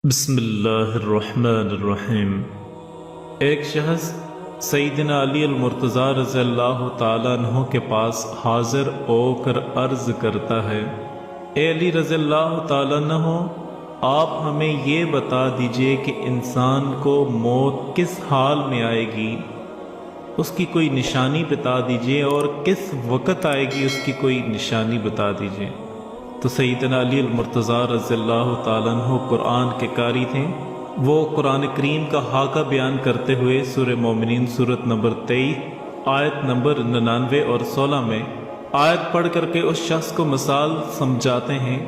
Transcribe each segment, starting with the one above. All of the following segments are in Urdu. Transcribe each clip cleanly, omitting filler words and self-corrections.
بسم اللہ الرحمن الرحیم۔ ایک شخص سیدنا علی المرتضیٰ رضی اللہ تعالیٰ عنہ کے پاس حاضر ہو کر عرض کرتا ہے، اے علی رضی اللہ تعالیٰ عنہ، آپ ہمیں یہ بتا دیجئے کہ انسان کو موت کس حال میں آئے گی، اس کی کوئی نشانی بتا دیجئے، اور کس وقت آئے گی اس کی کوئی نشانی بتا دیجئے۔ تو سیدنا علی المرتضیٰ رضی اللہ تعالیٰ عنہ قرآن کے قاری تھے۔ وہ قرآن کریم کا خاکہ بیان کرتے ہوئے سورہ مومنین سورت نمبر 23 آیت نمبر 99 اور 16 میں آیت پڑھ کر کے اس شخص کو مثال سمجھاتے ہیں،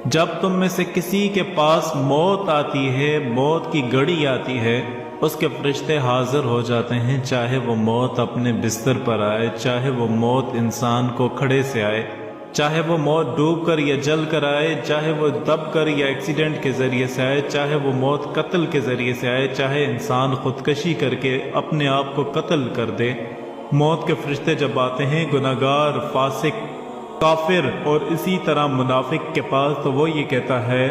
جب تم میں سے کسی کے پاس موت آتی ہے، موت کی گھڑی آتی ہے، اس کے فرشتے حاضر ہو جاتے ہیں، چاہے وہ موت اپنے بستر پر آئے، چاہے وہ موت انسان کو کھڑے سے آئے، چاہے وہ موت ڈوب کر یا جل کر آئے، چاہے وہ دب کر یا ایکسیڈنٹ کے ذریعے سے آئے، چاہے وہ موت قتل کے ذریعے سے آئے، چاہے انسان خودکشی کر کے اپنے آپ کو قتل کر دے۔ موت کے فرشتے جب آتے ہیں گناہگار، فاسق، کافر اور اسی طرح منافق کے پاس، تو وہ یہ کہتا ہے،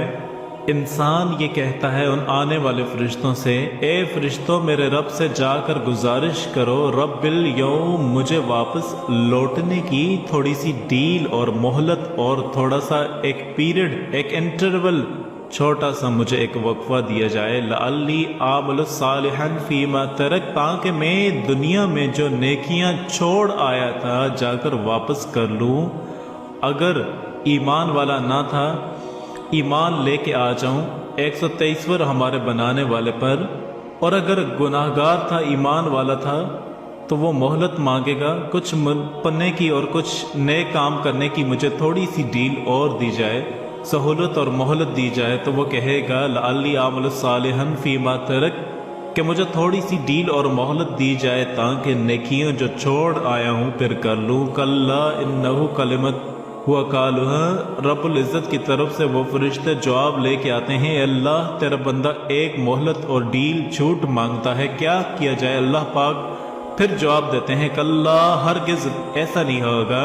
انسان یہ کہتا ہے ان آنے والے فرشتوں سے، اے فرشتوں میرے رب سے جا کر گزارش کرو، رب الیوم مجھے واپس لوٹنے کی تھوڑی سی ڈیل اور مہلت، اور تھوڑا سا ایک پیریڈ، ایک انٹرول، چھوٹا سا مجھے ایک وقفہ دیا جائے، لعلی اعمل صالحا فیما ترک، تاکہ میں دنیا میں جو نیکیاں چھوڑ آیا تھا جا کر واپس کر لوں۔ اگر ایمان والا نہ تھا، ایمان لے کے آ جاؤں 123 ہمارے بنانے والے پر، اور اگر گناہگار تھا، ایمان والا تھا، تو وہ مہلت مانگے گا، کچھ پڑھنے کی اور کچھ نئے کام کرنے کی مجھے تھوڑی سی ڈیل اور دی جائے، سہولت اور مہلت دی جائے، تو وہ کہے گا لعلی اعمل صالحا فیما ترک، کہ مجھے تھوڑی سی ڈیل اور مہلت دی جائے تاکہ نیکیاں جو چھوڑ آیا ہوں پھر کر لوں۔ کلا انہ کلمت ہوا کالھا، رب العزت کی طرف سے وہ فرشتے جواب لے کے آتے ہیں، اللہ تیرا بندہ ایک مہلت اور ڈیل چھوٹ مانگتا ہے، کیا کیا جائے؟ اللہ پاک پھر جواب دیتے ہیں، کلا ہرگز ایسا نہیں ہوگا،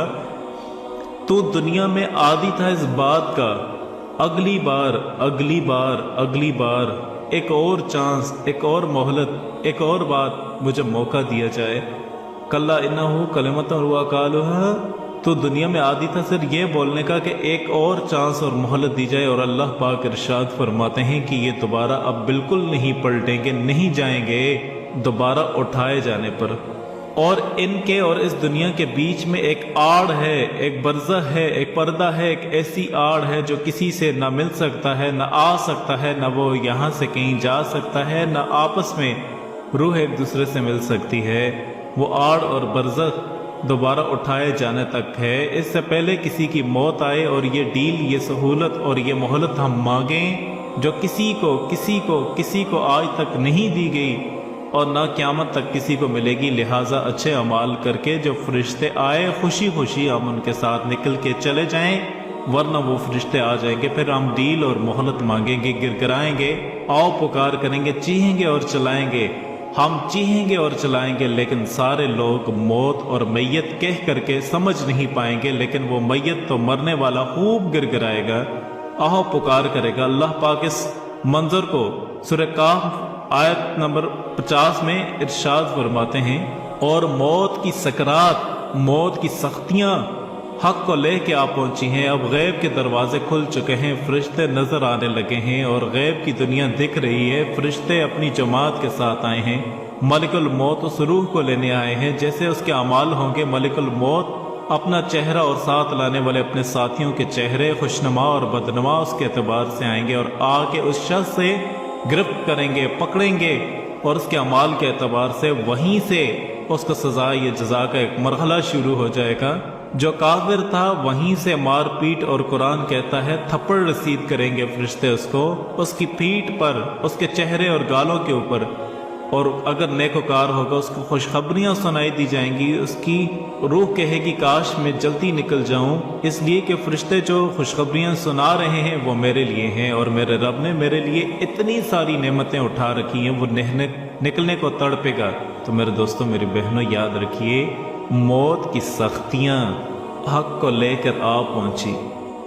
تو دنیا میں عادی تھا اس بات کا، اگلی بار اگلی بار اگلی بار ایک اور چانس، ایک اور مہلت، ایک اور بات مجھے موقع دیا جائے۔ کلا انہ کلمۃ ہوا کالھا، تو دنیا میں عادی تھا صرف یہ بولنے کا کہ ایک اور چانس اور مہلت دی جائے، اور اللہ پاک ارشاد فرماتے ہیں کہ یہ دوبارہ اب بالکل نہیں پلٹیں گے، نہیں جائیں گے دوبارہ اٹھائے جانے پر۔ اور ان کے اور اس دنیا کے بیچ میں ایک آڑ ہے، ایک برزخ ہے، ایک پردہ ہے، ایک ایسی آڑ ہے جو کسی سے نہ مل سکتا ہے، نہ آ سکتا ہے، نہ وہ یہاں سے کہیں جا سکتا ہے، نہ آپس میں روح ایک دوسرے سے مل سکتی ہے۔ وہ آڑ اور برزخ دوبارہ اٹھائے جانے تک ہے، اس سے پہلے کسی کی موت آئے اور یہ ڈیل، یہ سہولت اور یہ مہلت ہم مانگیں جو کسی کو آج تک نہیں دی گئی اور نہ قیامت تک کسی کو ملے گی۔ لہٰذا اچھے اعمال کر کے جو فرشتے آئے خوشی خوشی ہم ان کے ساتھ نکل کے چلے جائیں، ورنہ وہ فرشتے آ جائیں گے، پھر ہم ڈیل اور مہلت مانگیں گے، گرگرائیں گے، آؤ پکار کریں گے، چیخیں گے اور چلائیں گے، ہم چیخیں گے اور چلائیں گے، لیکن سارے لوگ موت اور میت کہہ کر کے سمجھ نہیں پائیں گے، لیکن وہ میت تو مرنے والا خوب گرگرائے گا، آہو پکار کرے گا۔ اللہ پاک اس منظر کو سورہ کہف آیت نمبر 50 میں ارشاد فرماتے ہیں، اور موت کی سکرات، موت کی سختیاں حق کو لے کے آپ پہنچی ہیں، اب غیب کے دروازے کھل چکے ہیں، فرشتے نظر آنے لگے ہیں اور غیب کی دنیا دکھ رہی ہے، فرشتے اپنی جماعت کے ساتھ آئے ہیں، ملک الموت اس روح کو لینے آئے ہیں، جیسے اس کے اعمال ہوں گے ملک الموت اپنا چہرہ اور ساتھ لانے والے اپنے ساتھیوں کے چہرے خوشنما اور بدنما اس کے اعتبار سے آئیں گے، اور آ کے اس شخص سے گرفت کریں گے، پکڑیں گے، اور اس کے اعمال کے اعتبار سے وہیں سے اس کو سزا یا جزا کا ایک مرحلہ شروع ہو جائے گا۔ جو کافر تھا وہیں سے مار پیٹ، اور قرآن کہتا ہے تھپڑ رسید کریں گے فرشتے اس کو، اس کی پیٹھ پر، اس کے چہرے اور گالوں کے اوپر، اور اگر نیکوکار ہوگا اس کو خوشخبریاں سنائی دی جائیں گی، اس کی روح کہے گی کاش میں جلدی نکل جاؤں، اس لیے کہ فرشتے جو خوشخبریاں سنا رہے ہیں وہ میرے لیے ہیں، اور میرے رب نے میرے لیے اتنی ساری نعمتیں اٹھا رکھی ہیں، وہ نکلنے کو تڑپے گا۔ تو میرے دوستوں، میری بہنوں، یاد رکھیے موت کی سختیاں حق کو لے کر آ پہنچی۔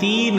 3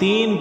3